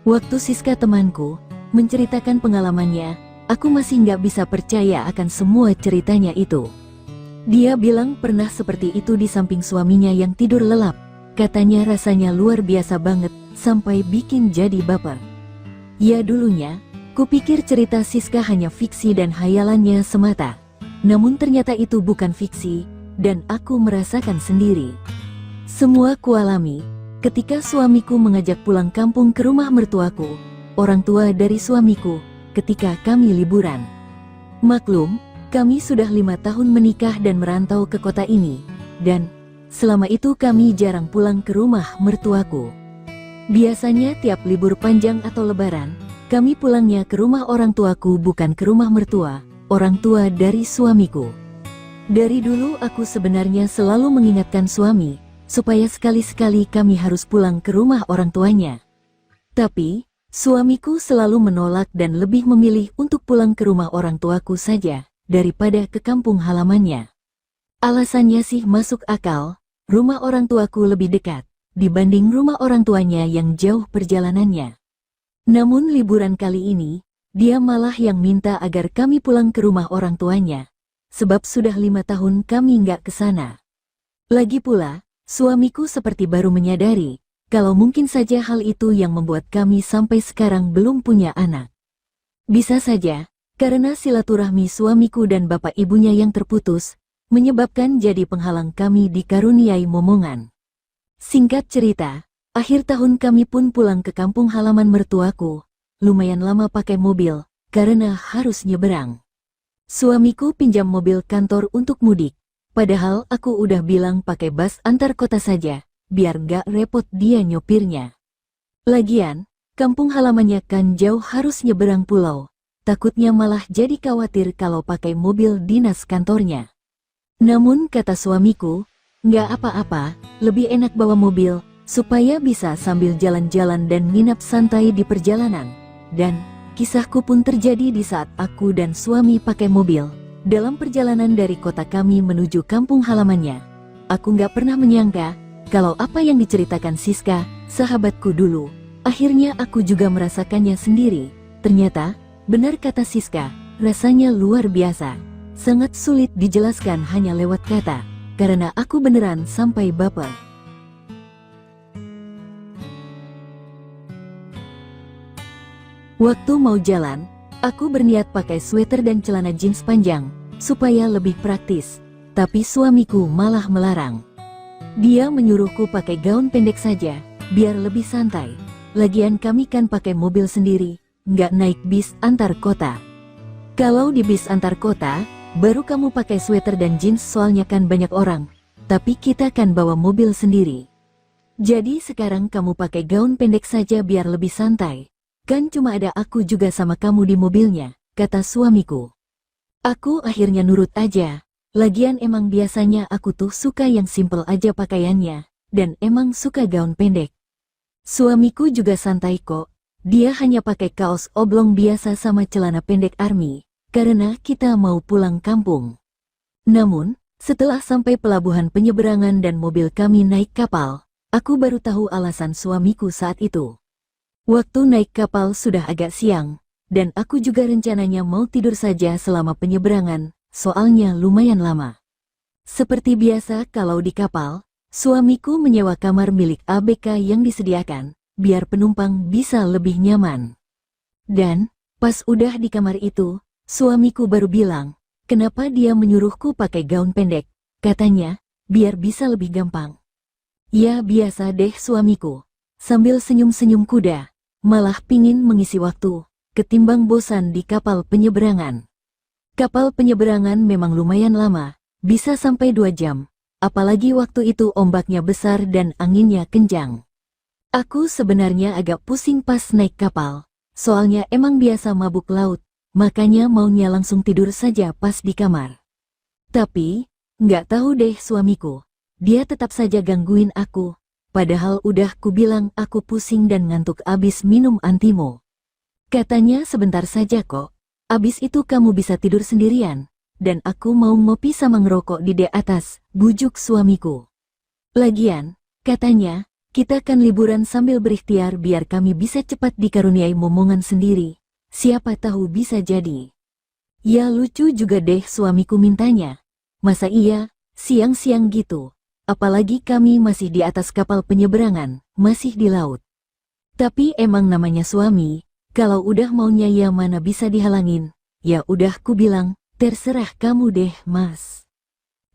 Waktu Siska temanku menceritakan pengalamannya, aku masih nggak bisa percaya akan semua ceritanya itu. Dia bilang pernah seperti itu di samping suaminya yang tidur lelap. Katanya rasanya luar biasa banget, sampai bikin jadi baper. Ya dulunya, kupikir cerita Siska hanya fiksi dan hayalannya semata. Namun ternyata itu bukan fiksi, dan aku merasakan sendiri. Semua kualami ketika suamiku mengajak pulang kampung ke rumah mertuaku, orang tua dari suamiku, ketika kami liburan. Maklum, kami sudah 5 tahun menikah dan merantau ke kota ini, dan selama itu kami jarang pulang ke rumah mertuaku. Biasanya tiap libur panjang atau lebaran, kami pulangnya ke rumah orang tuaku, bukan ke rumah mertua, orang tua dari suamiku. Dari dulu aku sebenarnya selalu mengingatkan suami, supaya sekali-sekali kami harus pulang ke rumah orang tuanya. Tapi, suamiku selalu menolak dan lebih memilih untuk pulang ke rumah orang tuaku saja, daripada ke kampung halamannya. Alasannya sih masuk akal, rumah orang tuaku lebih dekat, dibanding rumah orang tuanya yang jauh perjalanannya. Namun liburan kali ini, dia malah yang minta agar kami pulang ke rumah orang tuanya, sebab sudah 5 tahun kami nggak ke sana. Lagi pula, suamiku seperti baru menyadari, kalau mungkin saja hal itu yang membuat kami sampai sekarang belum punya anak. Bisa saja, karena silaturahmi suamiku dan bapak ibunya yang terputus, menyebabkan jadi penghalang kami dikaruniai momongan. Singkat cerita, akhir tahun kami pun pulang ke kampung halaman mertuaku, lumayan lama pakai mobil, karena harus nyeberang. Suamiku pinjam mobil kantor untuk mudik. Padahal aku udah bilang pakai bus antar kota saja, biar gak repot dia nyopirnya. Lagian, kampung halamannya kan jauh, harus nyeberang pulau. Takutnya malah jadi khawatir kalau pakai mobil dinas kantornya. Namun kata suamiku, nggak apa-apa, lebih enak bawa mobil, supaya bisa sambil jalan-jalan dan nginap santai di perjalanan. Dan, kisahku pun terjadi di saat aku dan suami pakai mobil. Dalam perjalanan dari kota kami menuju kampung halamannya, aku nggak pernah menyangka kalau apa yang diceritakan Siska, sahabatku dulu, akhirnya aku juga merasakannya sendiri. Ternyata, benar kata Siska, rasanya luar biasa. Sangat sulit dijelaskan hanya lewat kata, karena aku beneran sampai baper. Waktu mau jalan, aku berniat pakai sweater dan celana jeans panjang, supaya lebih praktis, tapi suamiku malah melarang. Dia menyuruhku pakai gaun pendek saja, biar lebih santai. Lagian kami kan pakai mobil sendiri, nggak naik bis antar kota. Kalau di bis antar kota, baru kamu pakai sweater dan jeans soalnya kan banyak orang, tapi kita kan bawa mobil sendiri. Jadi sekarang kamu pakai gaun pendek saja biar lebih santai. Kan cuma ada aku juga sama kamu di mobilnya, kata suamiku. Aku akhirnya nurut aja. Lagian emang biasanya aku tuh suka yang simple aja pakaiannya, dan emang suka gaun pendek. Suamiku juga santai kok. Dia hanya pakai kaos oblong biasa sama celana pendek army, karena kita mau pulang kampung. Namun, setelah sampai pelabuhan penyeberangan dan mobil kami naik kapal, aku baru tahu alasan suamiku saat itu. Waktu naik kapal sudah agak siang, dan aku juga rencananya mau tidur saja selama penyeberangan, soalnya lumayan lama. Seperti biasa kalau di kapal, suamiku menyewa kamar milik ABK yang disediakan, biar penumpang bisa lebih nyaman. Dan, pas udah di kamar itu, suamiku baru bilang, kenapa dia menyuruhku pakai gaun pendek, katanya, biar bisa lebih gampang. Ya biasa deh suamiku, sambil senyum-senyum kuda, malah pingin mengisi waktu, ketimbang bosan di kapal penyeberangan. Kapal penyeberangan memang lumayan lama, bisa sampai 2 jam, apalagi waktu itu ombaknya besar dan anginnya kencang. Aku sebenarnya agak pusing pas naik kapal, soalnya emang biasa mabuk laut, makanya maunya langsung tidur saja pas di kamar. Tapi, nggak tahu deh suamiku, dia tetap saja gangguin aku. Padahal udah ku bilang aku pusing dan ngantuk abis minum antimo. Katanya sebentar saja kok, abis itu kamu bisa tidur sendirian, dan aku mau ngopi sama ngerokok di dek atas, bujuk suamiku. Lagian, katanya, Kita kan liburan sambil berikhtiar biar kami bisa cepat dikaruniai momongan sendiri. Siapa tahu bisa jadi. Ya lucu juga deh suamiku mintanya. Masa iya, siang-siang gitu. Apalagi kami masih di atas kapal penyeberangan, masih di laut. Tapi emang namanya suami, kalau udah maunya ya mana bisa dihalangin. Ya udah ku bilang, terserah kamu deh mas.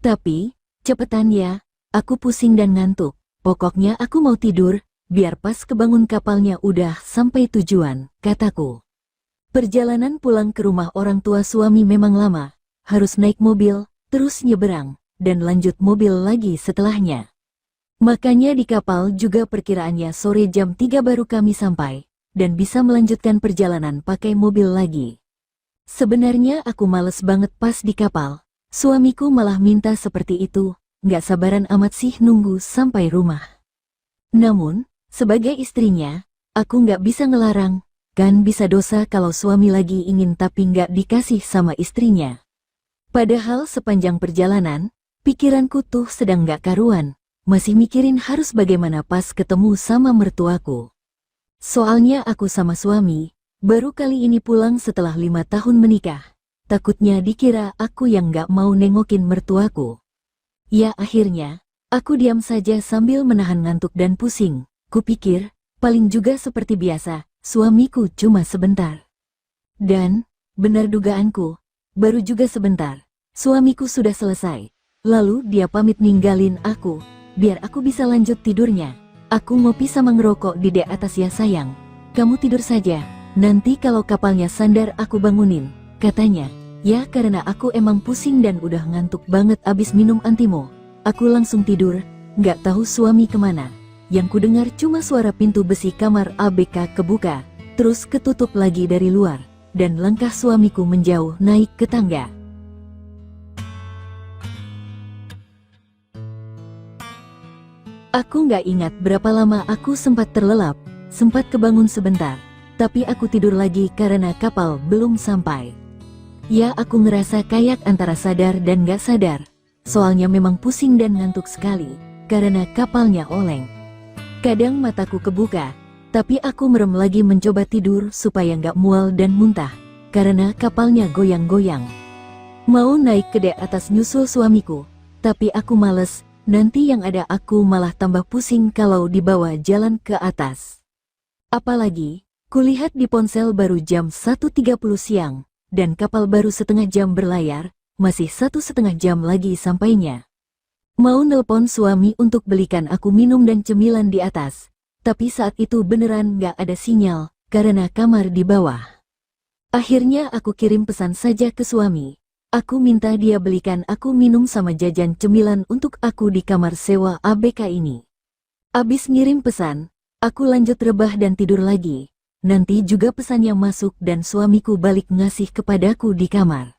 Tapi, cepetan ya, aku pusing dan ngantuk. Pokoknya aku mau tidur, biar pas kebangun kapalnya udah sampai tujuan, kataku. Perjalanan pulang ke rumah orang tua suami memang lama, harus naik mobil, terus nyeberang, dan lanjut mobil lagi setelahnya. Makanya di kapal juga perkiraannya sore jam 3 baru kami sampai, dan bisa melanjutkan perjalanan pakai mobil lagi. Sebenarnya aku males banget pas di kapal, suamiku malah minta seperti itu, nggak sabaran amat sih nunggu sampai rumah. Namun, sebagai istrinya, aku nggak bisa ngelarang. Kan bisa dosa kalau suami lagi ingin tapi nggak dikasih sama istrinya. Padahal sepanjang perjalanan, pikiranku tuh sedang nggak karuan, masih mikirin harus bagaimana pas ketemu sama mertuaku. Soalnya aku sama suami, baru kali ini pulang setelah 5 tahun menikah. Takutnya dikira aku yang nggak mau nengokin mertuaku. Ya akhirnya, aku diam saja sambil menahan ngantuk dan pusing. Kupikir, paling juga seperti biasa. Suamiku cuma sebentar. Dan, benar dugaanku, baru juga sebentar, suamiku sudah selesai. Lalu dia pamit ninggalin aku, biar aku bisa lanjut tidurnya. Aku ngopi sama ngerokok di dek atas ya sayang. Kamu tidur saja, nanti kalau kapalnya sandar aku bangunin, katanya. Ya karena aku emang pusing dan udah ngantuk banget abis minum antimo. Aku langsung tidur, nggak tahu suami kemana. Yang kudengar cuma suara pintu besi kamar ABK kebuka, terus ketutup lagi dari luar, dan langkah suamiku menjauh naik ke tangga. Aku nggak ingat berapa lama aku sempat terlelap, sempat kebangun sebentar, tapi aku tidur lagi karena kapal belum sampai. Ya aku ngerasa kayak antara sadar dan nggak sadar, soalnya memang pusing dan ngantuk sekali, karena kapalnya oleng. Kadang mataku kebuka, tapi aku merem lagi mencoba tidur supaya nggak mual dan muntah, karena kapalnya goyang-goyang. Mau naik ke dek atas nyusul suamiku, tapi aku males, nanti yang ada aku malah tambah pusing kalau dibawa jalan ke atas. Apalagi, kulihat di ponsel baru jam 1.30 siang, dan kapal baru setengah jam berlayar, masih 1,5 jam lagi sampainya. Mau nelpon suami untuk belikan aku minum dan cemilan di atas, tapi saat itu beneran nggak ada sinyal, karena kamar di bawah. Akhirnya aku kirim pesan saja ke suami. Aku minta dia belikan aku minum sama jajan cemilan untuk aku di kamar sewa ABK ini. Abis ngirim pesan, aku lanjut rebah dan tidur lagi. Nanti juga pesannya masuk dan suamiku balik ngasih kepadaku di kamar.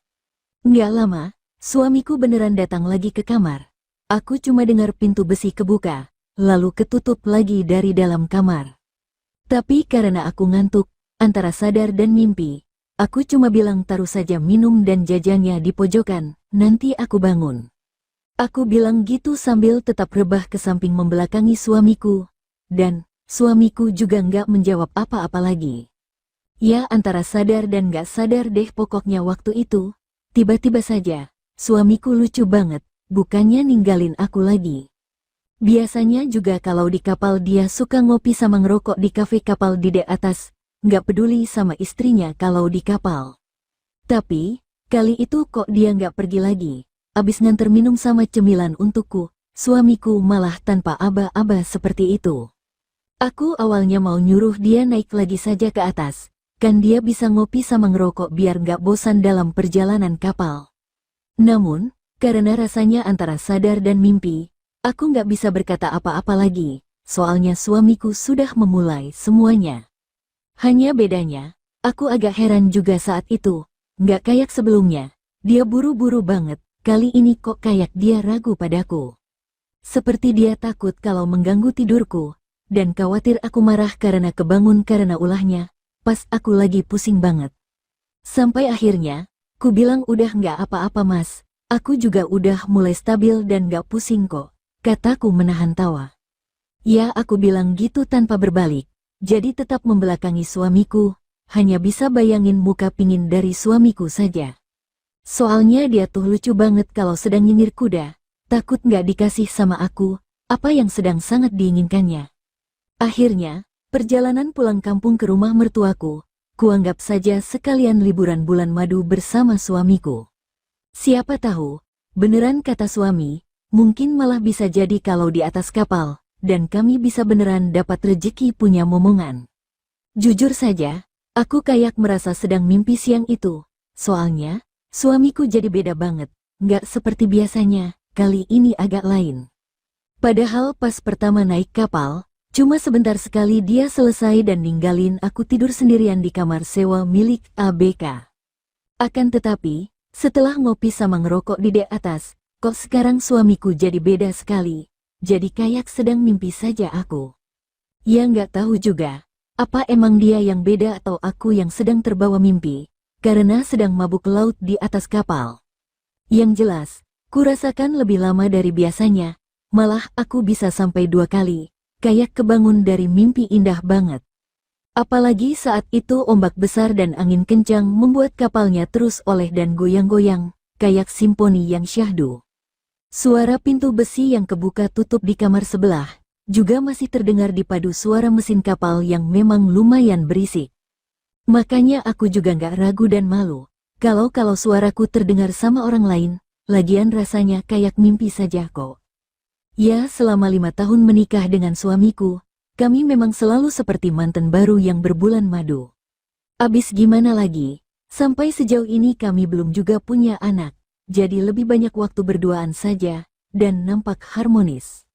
Nggak lama, suamiku beneran datang lagi ke kamar. Aku cuma dengar pintu besi kebuka, lalu ketutup lagi dari dalam kamar. Tapi karena aku ngantuk, antara sadar dan mimpi, aku cuma bilang taruh saja minum dan jajannya di pojokan, nanti aku bangun. Aku bilang gitu sambil tetap rebah ke samping membelakangi suamiku, dan suamiku juga nggak menjawab apa-apa lagi. Ya antara sadar dan nggak sadar deh pokoknya waktu itu, tiba-tiba saja, suamiku lucu banget. Bukannya ninggalin aku lagi. Biasanya juga kalau di kapal dia suka ngopi sama ngerokok di kafe kapal di dek atas, nggak peduli sama istrinya kalau di kapal. Tapi, kali itu kok dia nggak pergi lagi, abis nganter minum sama cemilan untukku, suamiku malah tanpa aba-aba seperti itu. Aku awalnya mau nyuruh dia naik lagi saja ke atas, kan dia bisa ngopi sama ngerokok biar nggak bosan dalam perjalanan kapal. Namun, karena rasanya antara sadar dan mimpi, aku nggak bisa berkata apa-apa lagi, soalnya suamiku sudah memulai semuanya. Hanya bedanya, aku agak heran juga saat itu, nggak kayak sebelumnya, dia buru-buru banget, kali ini kok kayak dia ragu padaku. Seperti dia takut kalau mengganggu tidurku, dan khawatir aku marah karena kebangun karena ulahnya, pas aku lagi pusing banget. Sampai akhirnya, ku bilang udah nggak apa-apa mas. Aku juga udah mulai stabil dan gak pusing kok, kataku menahan tawa. Ya, aku bilang gitu tanpa berbalik. Jadi tetap membelakangi suamiku, hanya bisa bayangin muka pingin dari suamiku saja. Soalnya dia tuh lucu banget kalau sedang nyengir kuda, takut nggak dikasih sama aku, apa yang sedang sangat diinginkannya. Akhirnya, perjalanan pulang kampung ke rumah mertuaku, kuanggap saja sekalian liburan bulan madu bersama suamiku. Siapa tahu, beneran kata suami, mungkin malah bisa jadi kalau di atas kapal, dan kami bisa beneran dapat rejeki punya momongan. Jujur saja, aku kayak merasa sedang mimpi siang itu, soalnya, suamiku jadi beda banget, nggak seperti biasanya, kali ini agak lain. Padahal pas pertama naik kapal, cuma sebentar sekali dia selesai dan ninggalin aku tidur sendirian di kamar sewa milik ABK. Akan tetapi, setelah ngopi sama ngerokok di dek atas, kok sekarang suamiku jadi beda sekali, jadi kayak sedang mimpi saja aku. Ya nggak tahu juga, apa emang dia yang beda atau aku yang sedang terbawa mimpi, karena sedang mabuk laut di atas kapal. Yang jelas, kurasakan lebih lama dari biasanya, malah aku bisa sampai 2 kali, kayak kebangun dari mimpi indah banget. Apalagi saat itu ombak besar dan angin kencang membuat kapalnya terus oleh dan goyang-goyang, kayak simfoni yang syahdu. Suara pintu besi yang kebuka tutup di kamar sebelah, juga masih terdengar dipadu suara mesin kapal yang memang lumayan berisik. Makanya aku juga nggak ragu dan malu, kalau suaraku terdengar sama orang lain, lagian rasanya kayak mimpi saja kok. Ya, selama 5 tahun menikah dengan suamiku, kami memang selalu seperti mantan baru yang berbulan madu. Abis gimana lagi, sampai sejauh ini kami belum juga punya anak, jadi lebih banyak waktu berduaan saja, dan nampak harmonis.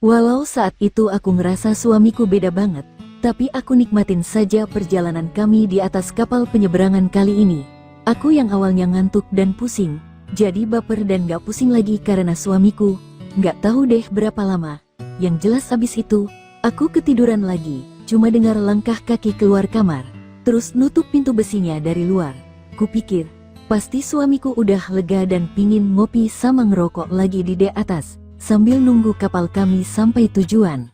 Walau saat itu aku ngerasa suamiku beda banget, tapi aku nikmatin saja perjalanan kami di atas kapal penyeberangan kali ini. Aku yang awalnya ngantuk dan pusing, jadi baper dan gak pusing lagi karena suamiku, gak tahu deh berapa lama. Yang jelas abis itu, aku ketiduran lagi, cuma dengar langkah kaki keluar kamar, terus nutup pintu besinya dari luar. Kupikir, pasti suamiku udah lega dan pingin ngopi sama ngerokok lagi di dek atas, sambil nunggu kapal kami sampai tujuan.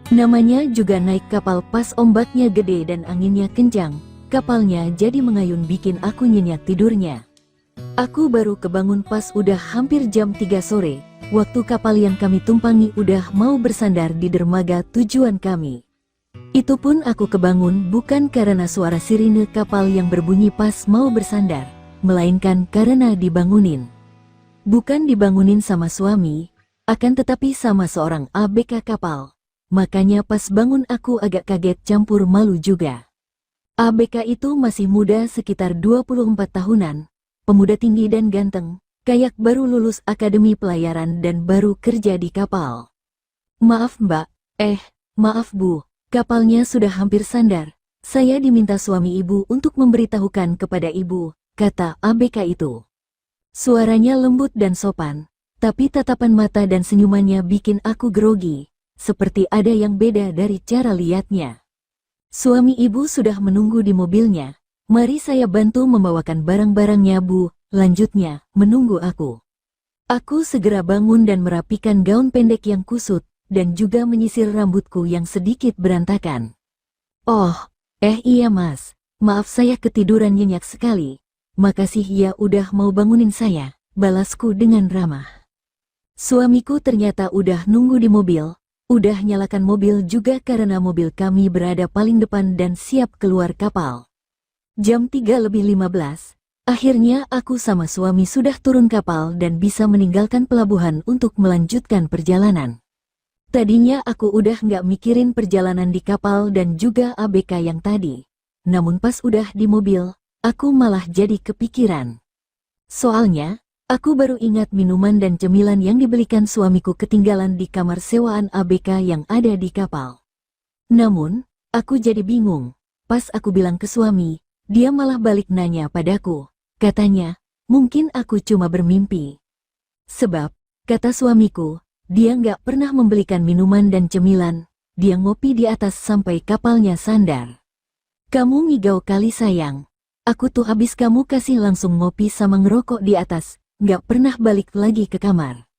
Namanya juga naik kapal pas ombaknya gede dan anginnya kencang, kapalnya jadi mengayun bikin aku nyenyak tidurnya. Aku baru kebangun pas udah hampir jam 3 sore, waktu kapal yang kami tumpangi udah mau bersandar di dermaga tujuan kami. Itu pun aku kebangun bukan karena suara sirine kapal yang berbunyi pas mau bersandar, melainkan karena dibangunin. Bukan dibangunin sama suami, akan tetapi sama seorang ABK kapal. Makanya pas bangun aku agak kaget campur malu juga. ABK itu masih muda sekitar 24 tahunan. Pemuda tinggi dan ganteng, kayak baru lulus akademi pelayaran dan baru kerja di kapal. Maaf mbak, maaf bu, kapalnya sudah hampir sandar. Saya diminta suami ibu untuk memberitahukan kepada ibu, kata ABK itu. Suaranya lembut dan sopan, tapi tatapan mata dan senyumannya bikin aku grogi, seperti ada yang beda dari cara lihatnya. Suami ibu sudah menunggu di mobilnya. Mari saya bantu membawakan barang-barangnya bu, lanjutnya, menunggu aku. Aku segera bangun dan merapikan gaun pendek yang kusut, dan juga menyisir rambutku yang sedikit berantakan. Oh, iya mas, maaf saya ketiduran nyenyak sekali. Makasih ya udah mau bangunin saya, balasku dengan ramah. Suamiku ternyata udah nunggu di mobil, udah nyalakan mobil juga karena mobil kami berada paling depan dan siap keluar kapal. Jam 3:15, akhirnya aku sama suami sudah turun kapal dan bisa meninggalkan pelabuhan untuk melanjutkan perjalanan. Tadinya aku udah nggak mikirin perjalanan di kapal dan juga ABK yang tadi. Namun pas udah di mobil, aku malah jadi kepikiran. Soalnya, aku baru ingat minuman dan cemilan yang dibelikan suamiku ketinggalan di kamar sewaan ABK yang ada di kapal. Namun, aku jadi bingung. Pas aku bilang ke suami, dia malah balik nanya padaku. Katanya, mungkin aku cuma bermimpi. Sebab, kata suamiku, dia nggak pernah membelikan minuman dan cemilan. Dia ngopi di atas sampai kapalnya sandar. Kamu ngigau kali sayang. Aku tuh habis kamu kasih langsung ngopi sama ngerokok di atas. nggak pernah balik lagi ke kamar.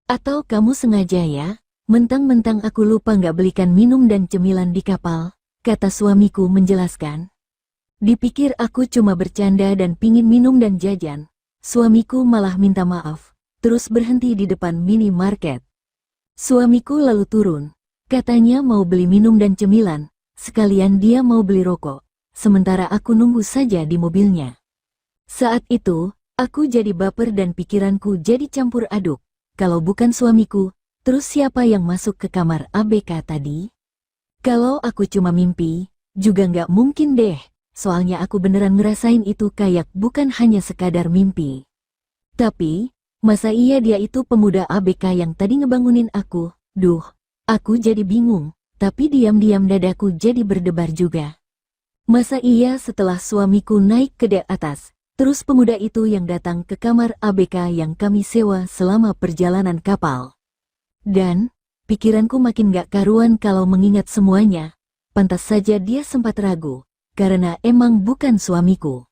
Atau kamu sengaja ya? Mentang-mentang aku lupa nggak belikan minum dan cemilan di kapal, kata suamiku menjelaskan. Dipikir aku cuma bercanda dan pingin minum dan jajan. Suamiku malah minta maaf, terus berhenti di depan minimarket. Suamiku lalu turun. Katanya mau beli minum dan cemilan, sekalian dia mau beli rokok, sementara aku nunggu saja di mobilnya. Saat itu, aku jadi baper dan pikiranku jadi campur aduk. Kalau bukan suamiku, terus siapa yang masuk ke kamar ABK tadi? Kalau aku cuma mimpi, juga nggak mungkin deh, soalnya aku beneran ngerasain itu kayak bukan hanya sekadar mimpi. Tapi, masa iya dia itu pemuda ABK yang tadi ngebangunin aku? Duh. Aku jadi bingung, tapi diam-diam dadaku jadi berdebar juga. Masa iya setelah suamiku naik ke dek atas, terus pemuda itu yang datang ke kamar ABK yang kami sewa selama perjalanan kapal. Dan, pikiranku makin gak karuan kalau mengingat semuanya. Pantas saja dia sempat ragu, karena emang bukan suamiku.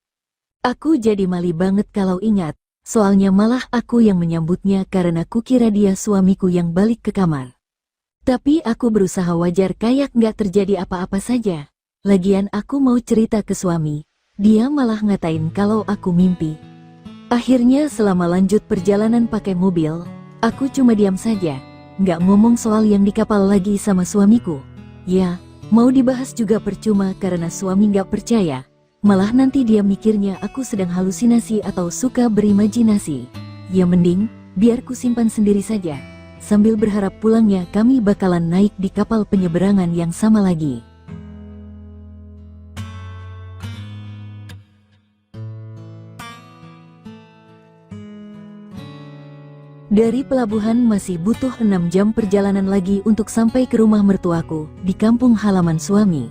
Aku jadi malu banget kalau ingat, soalnya malah aku yang menyambutnya karena kukira dia suamiku yang balik ke kamar. Tapi aku berusaha wajar kayak nggak terjadi apa-apa saja. Lagian aku mau cerita ke suami, dia malah ngatain kalau aku mimpi. Akhirnya selama lanjut perjalanan pakai mobil, aku cuma diam saja, nggak ngomong soal yang di kapal lagi sama suamiku. Ya, mau dibahas juga percuma karena suami nggak percaya. Malah nanti dia mikirnya aku sedang halusinasi atau suka berimajinasi. Ya mending, biar ku simpan sendiri saja. Sambil berharap pulangnya kami bakalan naik di kapal penyeberangan yang sama lagi. Dari pelabuhan masih butuh 6 jam perjalanan lagi untuk sampai ke rumah mertuaku di kampung halaman suami.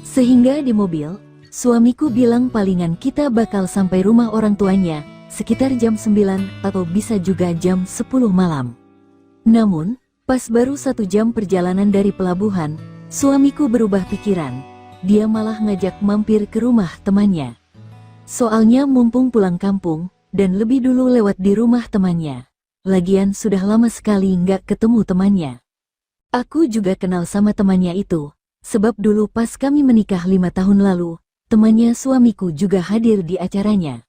Sehingga di mobil, suamiku bilang palingan kita bakal sampai rumah orang tuanya sekitar jam 9 atau bisa juga jam 10 malam. Namun, pas baru 1 jam perjalanan dari pelabuhan, suamiku berubah pikiran. Dia malah ngajak mampir ke rumah temannya. Soalnya mumpung pulang kampung, dan lebih dulu lewat di rumah temannya. Lagian sudah lama sekali nggak ketemu temannya. Aku juga kenal sama temannya itu, sebab dulu pas kami menikah 5 tahun lalu, temannya suamiku juga hadir di acaranya.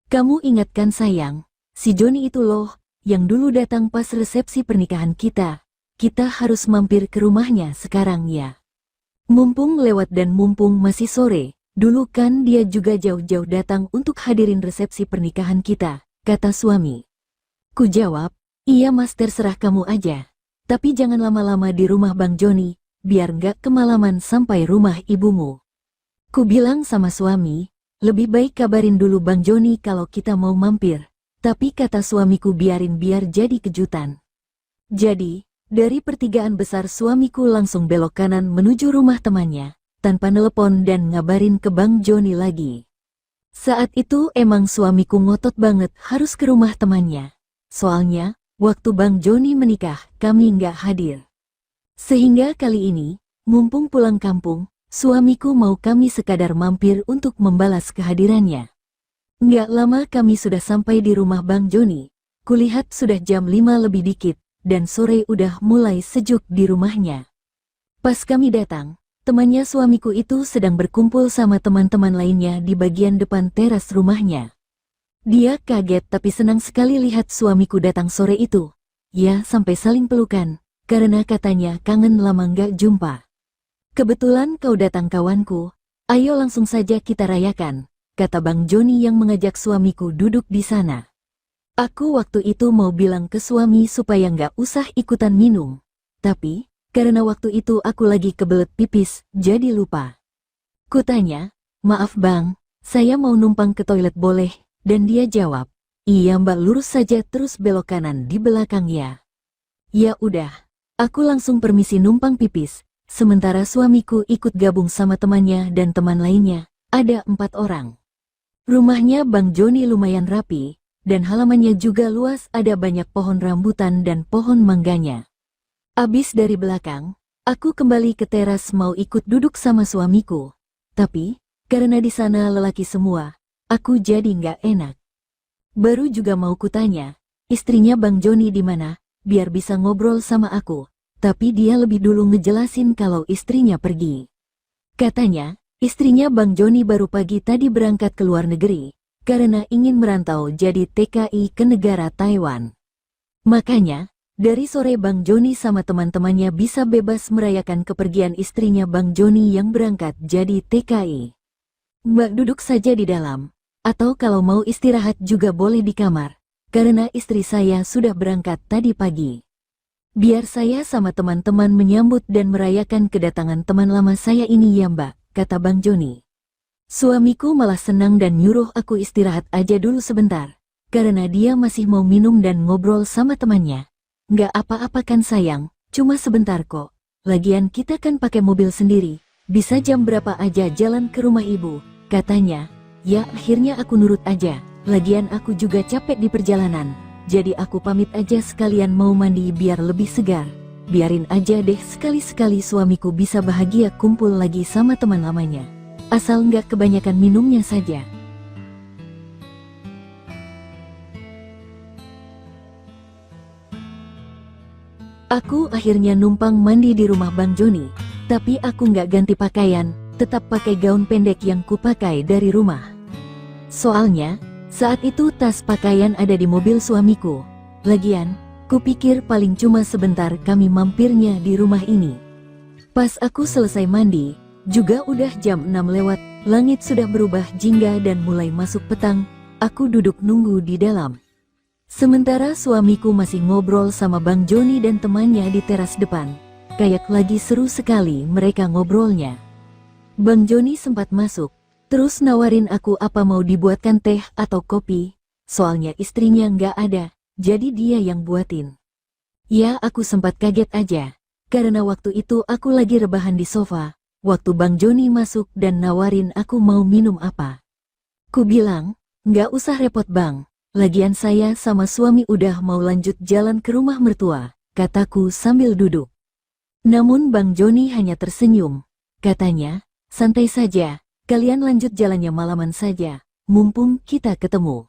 Kamu ingat kan sayang, si Joni itu loh, yang dulu datang pas resepsi pernikahan kita. Kita harus mampir ke rumahnya sekarang ya. Mumpung lewat dan mumpung masih sore, dulu kan dia juga jauh-jauh datang untuk hadirin resepsi pernikahan kita, kata suami. Ku jawab, iya mas terserah kamu aja. Tapi jangan lama-lama di rumah Bang Joni, biar nggak kemalaman sampai rumah ibumu. Ku bilang sama suami, lebih baik kabarin dulu Bang Joni kalau kita mau mampir. Tapi kata suamiku biarin biar jadi kejutan. Jadi, dari pertigaan besar suamiku langsung belok kanan menuju rumah temannya, tanpa nelepon dan ngabarin ke Bang Joni lagi. Saat itu emang suamiku ngotot banget harus ke rumah temannya. Soalnya, waktu Bang Joni menikah, kami nggak hadir. Sehingga kali ini, mumpung pulang kampung, suamiku mau kami sekadar mampir untuk membalas kehadirannya. Nggak lama kami sudah sampai di rumah Bang Joni. Kulihat sudah jam 5 lebih dikit, dan sore udah mulai sejuk di rumahnya. Pas kami datang, temannya suamiku itu sedang berkumpul sama teman-teman lainnya di bagian depan teras rumahnya. Dia kaget tapi senang sekali lihat suamiku datang sore itu. Ya sampai saling pelukan, karena katanya kangen lama nggak jumpa. Kebetulan kau datang kawanku, ayo langsung saja kita rayakan, kata Bang Joni yang mengajak suamiku duduk di sana. Aku waktu itu mau bilang ke suami supaya nggak usah ikutan minum. Tapi, karena waktu itu aku lagi kebelet pipis, jadi lupa. Kutanya, maaf bang, saya mau numpang ke toilet boleh? Dan dia jawab, iya mbak lurus saja terus belok kanan di belakang ya. Ya udah, aku langsung permisi numpang pipis, sementara suamiku ikut gabung sama temannya dan teman lainnya, ada 4 orang. Rumahnya Bang Joni lumayan rapi, dan halamannya juga luas, ada banyak pohon rambutan dan pohon mangganya. Abis dari belakang, aku kembali ke teras mau ikut duduk sama suamiku. Tapi, karena di sana lelaki semua, aku jadi nggak enak. Baru juga mau kutanya, istrinya Bang Joni di mana, biar bisa ngobrol sama aku. Tapi dia lebih dulu ngejelasin kalau istrinya pergi. Katanya, istrinya Bang Joni baru pagi tadi berangkat ke luar negeri, karena ingin merantau jadi TKI ke negara Taiwan. Makanya, dari sore Bang Joni sama teman-temannya bisa bebas merayakan kepergian istrinya Bang Joni yang berangkat jadi TKI. Mbak duduk saja di dalam, atau kalau mau istirahat juga boleh di kamar, karena istri saya sudah berangkat tadi pagi. Biar saya sama teman-teman menyambut dan merayakan kedatangan teman lama saya ini ya Mbak, kata Bang Joni. Suamiku malah senang dan nyuruh aku istirahat aja dulu sebentar, karena dia masih mau minum dan ngobrol sama temannya. Nggak apa-apa kan sayang, cuma sebentar kok. Lagian kita kan pakai mobil sendiri, bisa jam berapa aja jalan ke rumah ibu, katanya. Ya akhirnya aku nurut aja, lagian aku juga capek di perjalanan. Jadi aku pamit aja sekalian mau mandi biar lebih segar. Biarin aja deh sekali-sekali suamiku bisa bahagia kumpul lagi sama teman lamanya. Asal nggak kebanyakan minumnya saja. Aku akhirnya numpang mandi di rumah Bang Joni, tapi aku nggak ganti pakaian, tetap pakai gaun pendek yang kupakai dari rumah. Soalnya, saat itu tas pakaian ada di mobil suamiku. Lagian, kupikir paling cuma sebentar kami mampirnya di rumah ini. Pas aku selesai mandi, juga udah jam 6 lewat, langit sudah berubah jingga dan mulai masuk petang, aku duduk nunggu di dalam. Sementara suamiku masih ngobrol sama Bang Joni dan temannya di teras depan. Kayak lagi seru sekali mereka ngobrolnya. Bang Joni sempat masuk, terus nawarin aku apa mau dibuatkan teh atau kopi. Soalnya istrinya nggak ada, jadi dia yang buatin. Ya aku sempat kaget aja, karena waktu itu aku lagi rebahan di sofa, waktu Bang Joni masuk dan nawarin aku mau minum apa. Ku bilang, nggak usah repot Bang. Lagian saya sama suami udah mau lanjut jalan ke rumah mertua, kataku sambil duduk. Namun Bang Joni hanya tersenyum. Katanya, santai saja, kalian lanjut jalannya malaman saja, mumpung kita ketemu.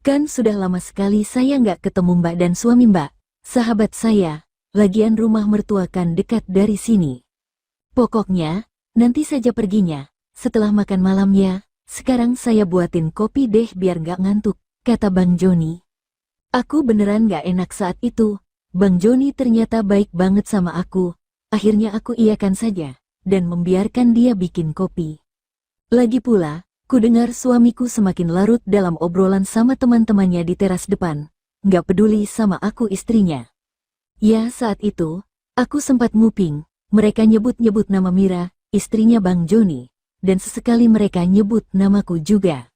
Kan sudah lama sekali saya nggak ketemu Mbak dan suami Mbak, sahabat saya, lagian rumah mertua kan dekat dari sini. Pokoknya, nanti saja perginya, setelah makan malam ya, sekarang saya buatin kopi deh biar nggak ngantuk. Kata Bang Joni. Aku beneran gak enak saat itu. Bang Joni ternyata baik banget sama aku. Akhirnya aku iyakan saja, dan membiarkan dia bikin kopi. Lagi pula, ku dengar suamiku semakin larut dalam obrolan sama teman-temannya di teras depan. Gak peduli sama aku istrinya. Ya saat itu, aku sempat nguping. Mereka nyebut-nyebut nama Mira, istrinya Bang Joni. Dan sesekali mereka nyebut namaku juga.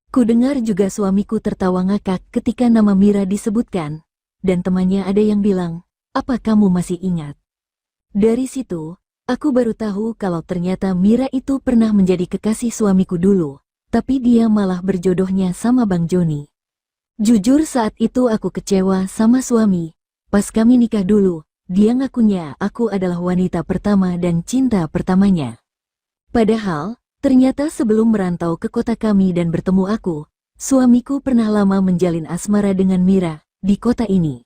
Ku dengar juga suamiku tertawa ngakak ketika nama Mira disebutkan, dan temannya ada yang bilang, apa kamu masih ingat? Dari situ, aku baru tahu kalau ternyata Mira itu pernah menjadi kekasih suamiku dulu, tapi dia malah berjodohnya sama Bang Joni. Jujur saat itu aku kecewa sama suami, pas kami nikah dulu, dia ngakunya aku adalah wanita pertama dan cinta pertamanya. Padahal, ternyata sebelum merantau ke kota kami dan bertemu aku, suamiku pernah lama menjalin asmara dengan Mira, di kota ini.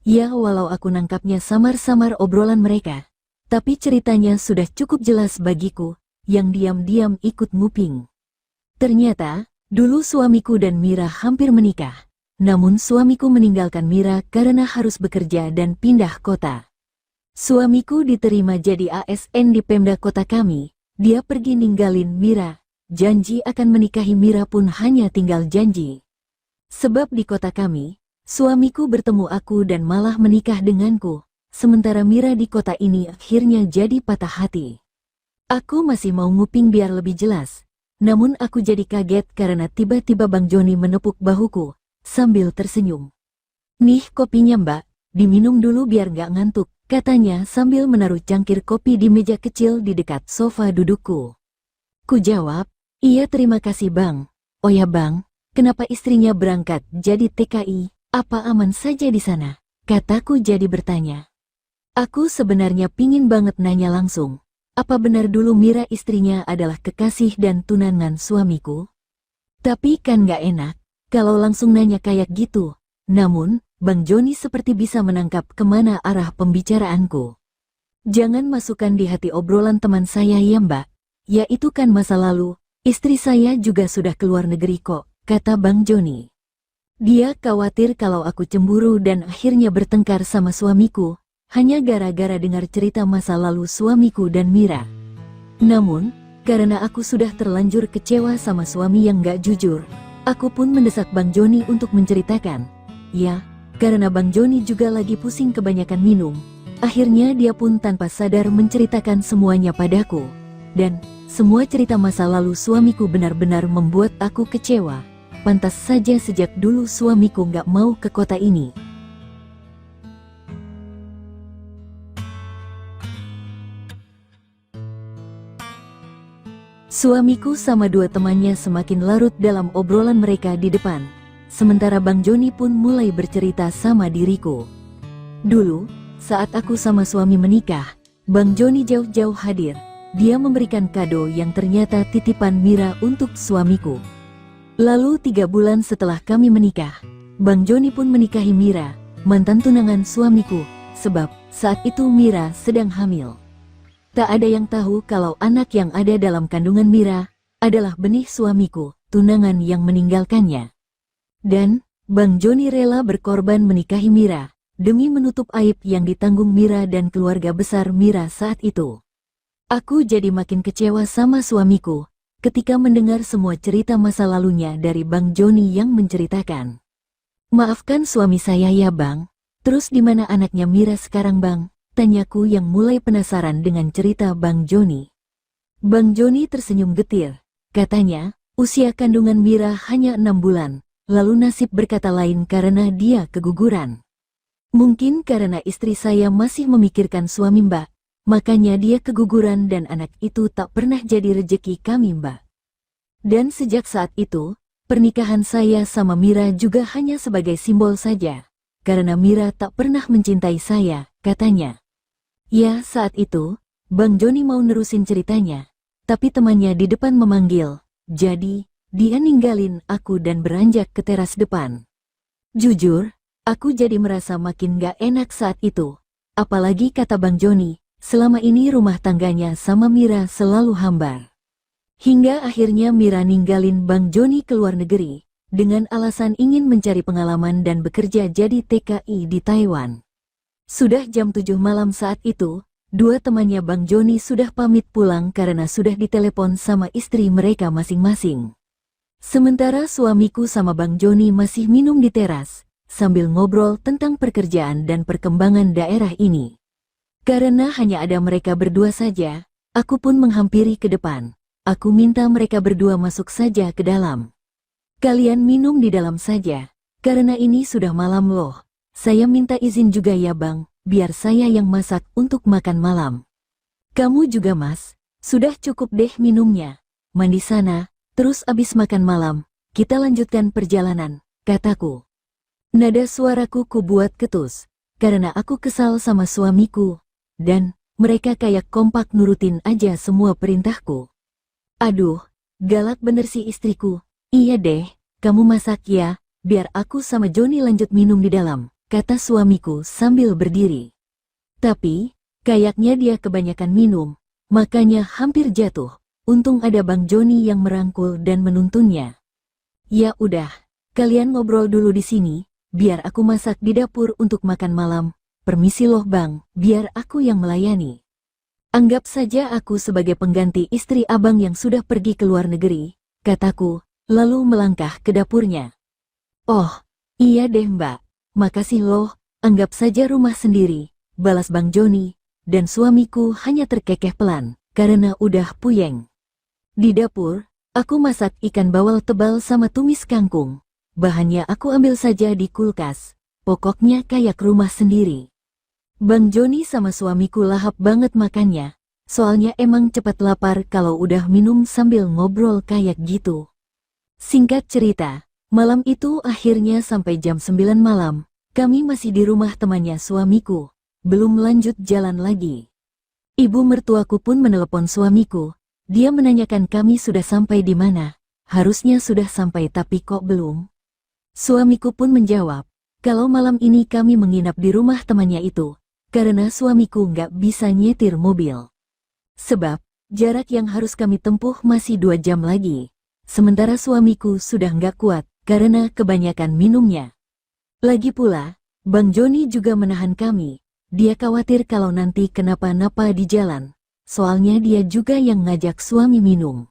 Ya walau aku nangkapnya samar-samar obrolan mereka, tapi ceritanya sudah cukup jelas bagiku, yang diam-diam ikut nguping. Ternyata, dulu suamiku dan Mira hampir menikah, namun suamiku meninggalkan Mira karena harus bekerja dan pindah kota. Suamiku diterima jadi ASN di Pemda kota kami. Dia pergi ninggalin Mira, janji akan menikahi Mira pun hanya tinggal janji. Sebab di kota kami, suamiku bertemu aku dan malah menikah denganku, sementara Mira di kota ini akhirnya jadi patah hati. Aku masih mau nguping biar lebih jelas, namun aku jadi kaget karena tiba-tiba Bang Joni menepuk bahuku, sambil tersenyum. Nih kopinya Mbak, diminum dulu biar nggak ngantuk. Katanya sambil menaruh cangkir kopi di meja kecil di dekat sofa dudukku. Ku jawab, iya terima kasih Bang. Oh ya Bang, kenapa istrinya berangkat jadi TKI, apa aman saja di sana? Kataku jadi bertanya. Aku sebenarnya pingin banget nanya langsung, apa benar dulu Mira istrinya adalah kekasih dan tunangan suamiku? Tapi kan gak enak, kalau langsung nanya kayak gitu. Namun, Bang Joni seperti bisa menangkap kemana arah pembicaraanku. Jangan masukkan di hati obrolan teman saya ya Mbak. Ya itu kan masa lalu, istri saya juga sudah keluar negeri kok, kata Bang Joni. Dia khawatir kalau aku cemburu dan akhirnya bertengkar sama suamiku, hanya gara-gara dengar cerita masa lalu suamiku dan Mira. Namun, karena aku sudah terlanjur kecewa sama suami yang gak jujur, aku pun mendesak Bang Joni untuk menceritakan. Ya, karena Bang Joni juga lagi pusing kebanyakan minum. Akhirnya dia pun tanpa sadar menceritakan semuanya padaku. Dan, semua cerita masa lalu suamiku benar-benar membuat aku kecewa. Pantas saja sejak dulu suamiku gak mau ke kota ini. Suamiku sama dua temannya semakin larut dalam obrolan mereka di depan. Sementara Bang Joni pun mulai bercerita sama diriku. Dulu, saat aku sama suami menikah, Bang Joni jauh-jauh hadir. Dia memberikan kado yang ternyata titipan Mira untuk suamiku. Lalu 3 bulan setelah kami menikah, Bang Joni pun menikahi Mira, mantan tunangan suamiku, sebab saat itu Mira sedang hamil. Tak ada yang tahu kalau anak yang ada dalam kandungan Mira adalah benih suamiku, tunangan yang meninggalkannya. Dan, Bang Joni rela berkorban menikahi Mira, demi menutup aib yang ditanggung Mira dan keluarga besar Mira saat itu. Aku jadi makin kecewa sama suamiku, ketika mendengar semua cerita masa lalunya dari Bang Joni yang menceritakan. Maafkan suami saya ya Bang, terus di mana anaknya Mira sekarang Bang? Tanyaku yang mulai penasaran dengan cerita Bang Joni. Bang Joni tersenyum getir, katanya, usia kandungan Mira hanya 6 bulan, lalu nasib berkata lain karena dia keguguran. Mungkin karena istri saya masih memikirkan suami Mbak, makanya dia keguguran dan anak itu tak pernah jadi rejeki kami Mbak. Dan sejak saat itu, pernikahan saya sama Mira juga hanya sebagai simbol saja, karena Mira tak pernah mencintai saya, katanya. Ya saat itu, Bang Joni mau nerusin ceritanya, tapi temannya di depan memanggil, jadi, dia ninggalin aku dan beranjak ke teras depan. Jujur, aku jadi merasa makin gak enak saat itu. Apalagi kata Bang Joni, selama ini rumah tangganya sama Mira selalu hambar. Hingga akhirnya Mira ninggalin Bang Joni ke luar negeri, dengan alasan ingin mencari pengalaman dan bekerja jadi TKI di Taiwan. Sudah jam 7 malam saat itu, dua temannya Bang Joni sudah pamit pulang karena sudah ditelepon sama istri mereka masing-masing. Sementara suamiku sama Bang Joni masih minum di teras, sambil ngobrol tentang pekerjaan dan perkembangan daerah ini. Karena hanya ada mereka berdua saja, aku pun menghampiri ke depan. Aku minta mereka berdua masuk saja ke dalam. Kalian minum di dalam saja, karena ini sudah malam loh. Saya minta izin juga ya Bang, biar saya yang masak untuk makan malam. Kamu juga Mas, sudah cukup deh minumnya. Mandi sana, terus abis makan malam, kita lanjutkan perjalanan, kataku. Nada suaraku kubuat ketus, karena aku kesal sama suamiku. Dan, mereka kayak kompak nurutin aja semua perintahku. Aduh, galak bener sih istriku. Iya deh, kamu masak ya, biar aku sama Joni lanjut minum di dalam, kata suamiku sambil berdiri. Tapi, kayaknya dia kebanyakan minum, makanya hampir jatuh. Untung ada Bang Joni yang merangkul dan menuntunnya. Ya udah, kalian ngobrol dulu di sini, biar aku masak di dapur untuk makan malam. Permisi loh Bang, biar aku yang melayani. Anggap saja aku sebagai pengganti istri abang yang sudah pergi ke luar negeri, kataku, lalu melangkah ke dapurnya. Oh, iya deh Mbak. Makasih loh, anggap saja rumah sendiri, balas Bang Joni, dan suamiku hanya terkekeh pelan, karena udah puyeng. Di dapur, aku masak ikan bawal tebal sama tumis kangkung. Bahannya aku ambil saja di kulkas, pokoknya kayak rumah sendiri. Bang Joni sama suamiku lahap banget makannya, soalnya emang cepat lapar kalau udah minum sambil ngobrol kayak gitu. Singkat cerita, malam itu akhirnya sampai jam 9 malam, kami masih di rumah temannya suamiku, belum lanjut jalan lagi. Ibu mertuaku pun menelepon suamiku, dia menanyakan kami sudah sampai di mana, harusnya sudah sampai tapi kok belum. Suamiku pun menjawab, kalau malam ini kami menginap di rumah temannya itu, karena suamiku nggak bisa nyetir mobil. Sebab, jarak yang harus kami tempuh masih 2 jam lagi. Sementara suamiku sudah nggak kuat, karena kebanyakan minumnya. Lagi pula, Bang Joni juga menahan kami. Dia khawatir kalau nanti kenapa-napa di jalan. Soalnya dia juga yang ngajak suami minum.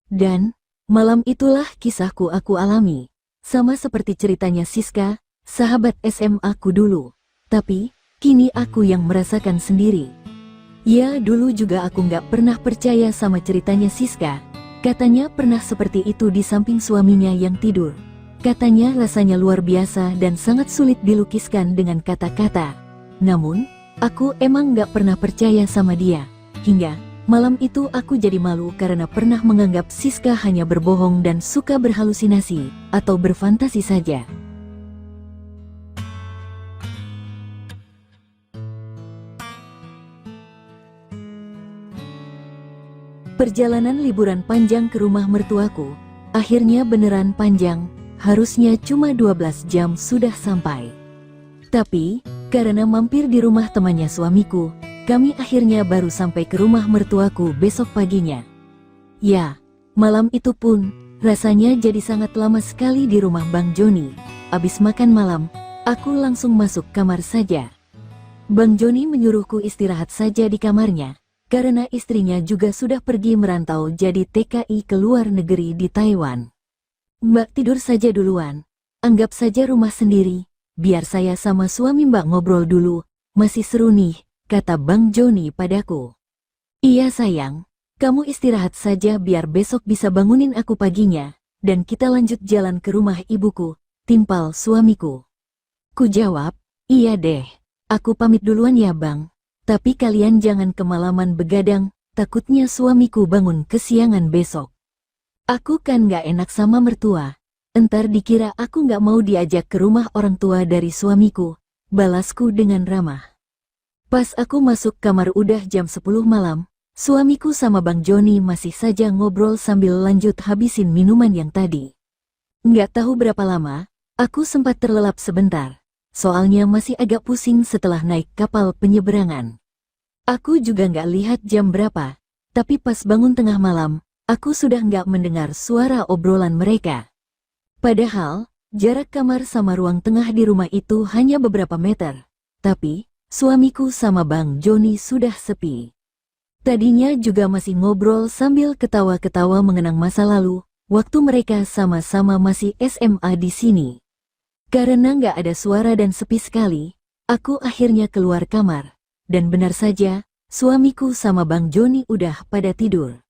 Dan, malam itulah kisahku aku alami. Sama seperti ceritanya Siska, sahabat SMA-ku dulu. Tapi, kini aku yang merasakan sendiri. Ya, dulu juga aku nggak pernah percaya sama ceritanya Siska. Katanya pernah seperti itu di samping suaminya yang tidur. Katanya rasanya luar biasa dan sangat sulit dilukiskan dengan kata-kata. Namun, aku emang nggak pernah percaya sama dia. Hingga, malam itu aku jadi malu karena pernah menganggap Siska hanya berbohong dan suka berhalusinasi, atau berfantasi saja. Perjalanan liburan panjang ke rumah mertuaku, akhirnya beneran panjang, harusnya cuma 12 jam sudah sampai. Tapi, karena mampir di rumah temannya suamiku, kami akhirnya baru sampai ke rumah mertuaku besok paginya. Ya, malam itu pun, rasanya jadi sangat lama sekali di rumah Bang Joni. Abis makan malam, aku langsung masuk kamar saja. Bang Joni menyuruhku istirahat saja di kamarnya, karena istrinya juga sudah pergi merantau jadi TKI ke luar negeri di Taiwan. Mbak tidur saja duluan, anggap saja rumah sendiri, biar saya sama suami Mbak ngobrol dulu, masih seru nih, kata Bang Joni padaku. Iya sayang, kamu istirahat saja biar besok bisa bangunin aku paginya, dan kita lanjut jalan ke rumah ibuku, timpal suamiku. Ku jawab, iya deh, aku pamit duluan ya Bang, tapi kalian jangan kemalaman begadang, takutnya suamiku bangun kesiangan besok. Aku kan gak enak sama mertua, entar dikira aku gak mau diajak ke rumah orang tua dari suamiku, balasku dengan ramah. Pas aku masuk kamar udah jam 10 malam, suamiku sama Bang Joni masih saja ngobrol sambil lanjut habisin minuman yang tadi. Nggak tahu berapa lama, aku sempat terlelap sebentar, soalnya masih agak pusing setelah naik kapal penyeberangan. Aku juga nggak lihat jam berapa, tapi pas bangun tengah malam, aku sudah nggak mendengar suara obrolan mereka. Padahal, jarak kamar sama ruang tengah di rumah itu hanya beberapa meter, tapi suamiku sama Bang Joni sudah sepi. Tadinya juga masih ngobrol sambil ketawa-ketawa mengenang masa lalu, waktu mereka sama-sama masih SMA di sini. Karena nggak ada suara dan sepi sekali, aku akhirnya keluar kamar. Dan benar saja, suamiku sama Bang Joni udah pada tidur.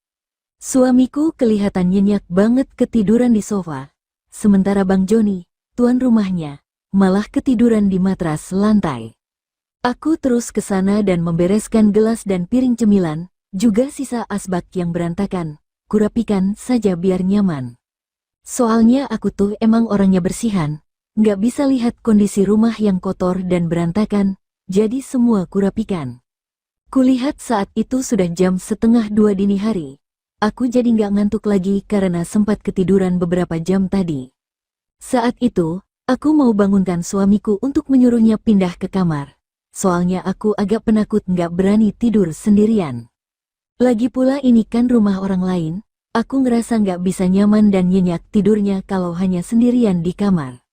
Suamiku kelihatan nyenyak banget ketiduran di sofa. Sementara Bang Joni, tuan rumahnya, malah ketiduran di matras lantai. Aku terus ke sana dan membereskan gelas dan piring cemilan, juga sisa asbak yang berantakan, kurapikan saja biar nyaman. Soalnya aku tuh emang orangnya bersihan, nggak bisa lihat kondisi rumah yang kotor dan berantakan, jadi semua kurapikan. Kulihat saat itu sudah jam 1:30 dini hari. Aku jadi nggak ngantuk lagi karena sempat ketiduran beberapa jam tadi. Saat itu, aku mau bangunkan suamiku untuk menyuruhnya pindah ke kamar. Soalnya aku agak penakut nggak berani tidur sendirian. Lagi pula ini kan rumah orang lain, aku ngerasa nggak bisa nyaman dan nyenyak tidurnya kalau hanya sendirian di kamar.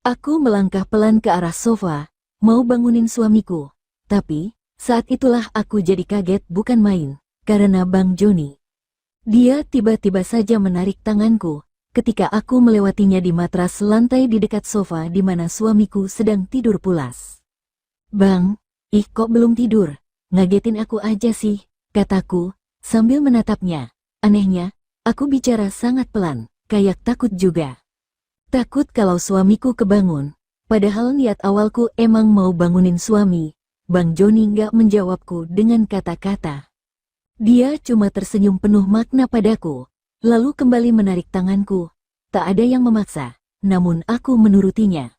Aku melangkah pelan ke arah sofa, mau bangunin suamiku. Tapi, saat itulah aku jadi kaget bukan main, karena Bang Joni. Dia tiba-tiba saja menarik tanganku, ketika aku melewatinya di matras lantai di dekat sofa di mana suamiku sedang tidur pulas. Bang, kok belum tidur? Ngagetin aku aja sih, kataku, sambil menatapnya. Anehnya, aku bicara sangat pelan, kayak takut juga. Takut kalau suamiku kebangun, padahal niat awalku emang mau bangunin suami. Bang Joni nggak menjawabku dengan kata-kata. Dia cuma tersenyum penuh makna padaku, lalu kembali menarik tanganku. Tak ada yang memaksa, namun aku menurutinya.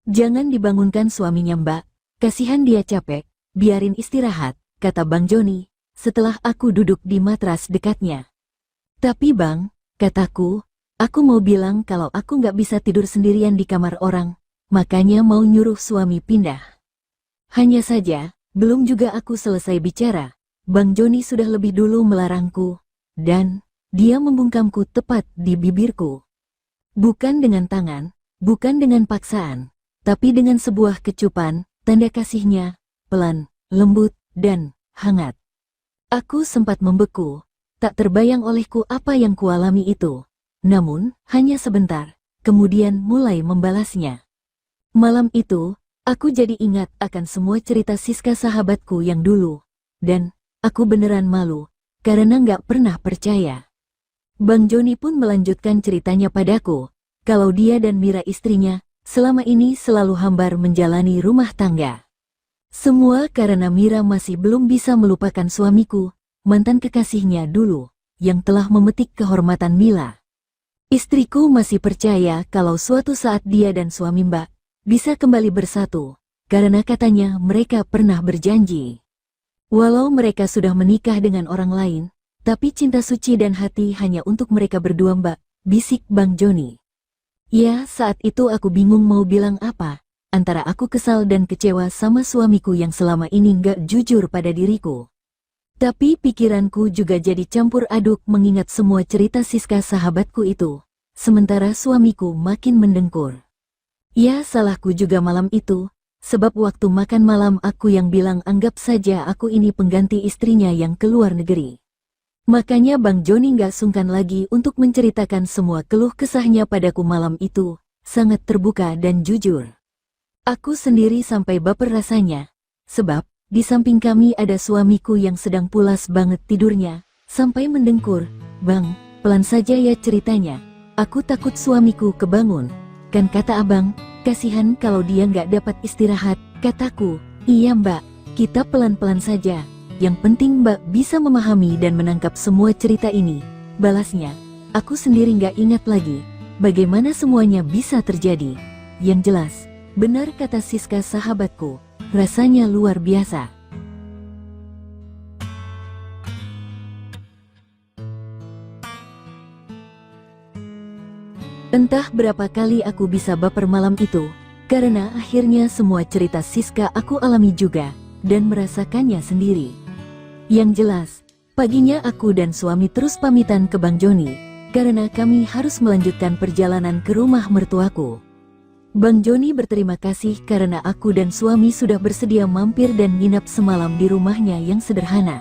Jangan dibangunkan suaminya Mbak. Kasihan dia capek, biarin istirahat, kata Bang Joni, setelah aku duduk di matras dekatnya. Tapi Bang, kataku, Aku mau bilang kalau aku nggak bisa tidur sendirian di kamar orang, makanya mau nyuruh suami pindah. Hanya saja, belum juga aku selesai bicara, Bang Joni sudah lebih dulu melarangku, dan dia membungkamku tepat di bibirku. Bukan dengan tangan, bukan dengan paksaan, tapi dengan sebuah kecupan, tanda kasihnya, pelan, lembut, dan hangat. Aku sempat membeku, tak terbayang olehku apa yang kualami itu. Namun, hanya sebentar, kemudian mulai membalasnya. Malam itu, aku jadi ingat akan semua cerita Siska sahabatku yang dulu. Dan, aku beneran malu, karena nggak pernah percaya. Bang Joni pun melanjutkan ceritanya padaku, kalau dia dan Mira istrinya, selama ini selalu hambar menjalani rumah tangga. Semua karena Mira masih belum bisa melupakan suamiku, mantan kekasihnya dulu, yang telah memetik kehormatan Mila. Istriku masih percaya kalau suatu saat dia dan suami Mbak bisa kembali bersatu, karena katanya mereka pernah berjanji. Walau mereka sudah menikah dengan orang lain, tapi cinta suci dan hati hanya untuk mereka berdua Mbak, bisik Bang Joni. Ya, saat itu aku bingung mau bilang apa, antara aku kesal dan kecewa sama suamiku yang selama ini nggak jujur pada diriku. Tapi pikiranku juga jadi campur aduk mengingat semua cerita Siska sahabatku itu, sementara suamiku makin mendengkur. Ya, salahku juga malam itu, sebab waktu makan malam aku yang bilang anggap saja aku ini pengganti istrinya yang keluar negeri. Makanya Bang Joni gak sungkan lagi untuk menceritakan semua keluh kesahnya padaku malam itu, sangat terbuka dan jujur. Aku sendiri sampai baper rasanya, sebab di samping kami ada suamiku yang sedang pulas banget tidurnya, sampai mendengkur, "Bang, pelan saja ya ceritanya, aku takut suamiku kebangun." Kan kata abang, kasihan kalau dia nggak dapat istirahat, kataku. "Iya Mbak, kita pelan-pelan saja, yang penting Mbak bisa memahami dan menangkap semua cerita ini," balasnya. Aku sendiri nggak ingat lagi, bagaimana semuanya bisa terjadi. Yang jelas, benar kata Siska sahabatku, rasanya luar biasa. Entah berapa kali aku bisa baper malam itu, karena akhirnya semua cerita Siska aku alami juga, dan merasakannya sendiri. Yang jelas, paginya aku dan suami terus pamitan ke Bang Joni, karena kami harus melanjutkan perjalanan ke rumah mertuaku. Bang Joni berterima kasih karena aku dan suami sudah bersedia mampir dan nginap semalam di rumahnya yang sederhana.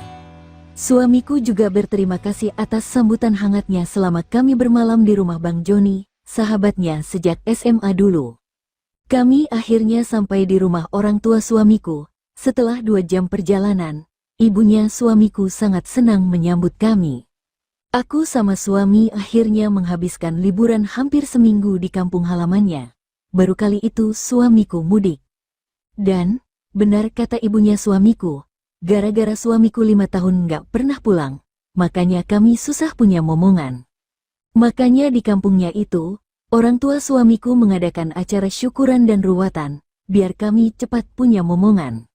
Suamiku juga berterima kasih atas sambutan hangatnya selama kami bermalam di rumah Bang Joni, sahabatnya sejak SMA dulu. Kami akhirnya sampai di rumah orang tua suamiku. Setelah 2 jam perjalanan, ibunya suamiku sangat senang menyambut kami. Aku sama suami akhirnya menghabiskan liburan hampir seminggu di kampung halamannya. Baru kali itu suamiku mudik. Dan, benar kata ibunya suamiku, gara-gara suamiku 5 tahun nggak pernah pulang, makanya kami susah punya momongan. Makanya di kampungnya itu, orang tua suamiku mengadakan acara syukuran dan ruwatan, biar kami cepat punya momongan.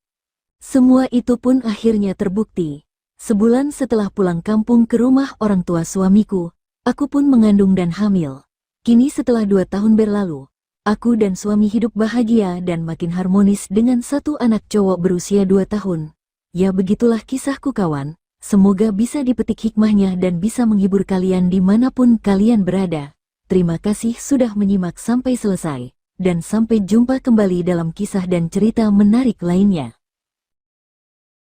Semua itu pun akhirnya terbukti. Sebulan setelah pulang kampung ke rumah orang tua suamiku, aku pun mengandung dan hamil. Kini setelah 2 tahun berlalu, aku dan suami hidup bahagia dan makin harmonis dengan 1 anak cowok berusia 2 tahun. Ya begitulah kisahku kawan, semoga bisa dipetik hikmahnya dan bisa menghibur kalian dimanapun kalian berada. Terima kasih sudah menyimak sampai selesai, dan sampai jumpa kembali dalam kisah dan cerita menarik lainnya.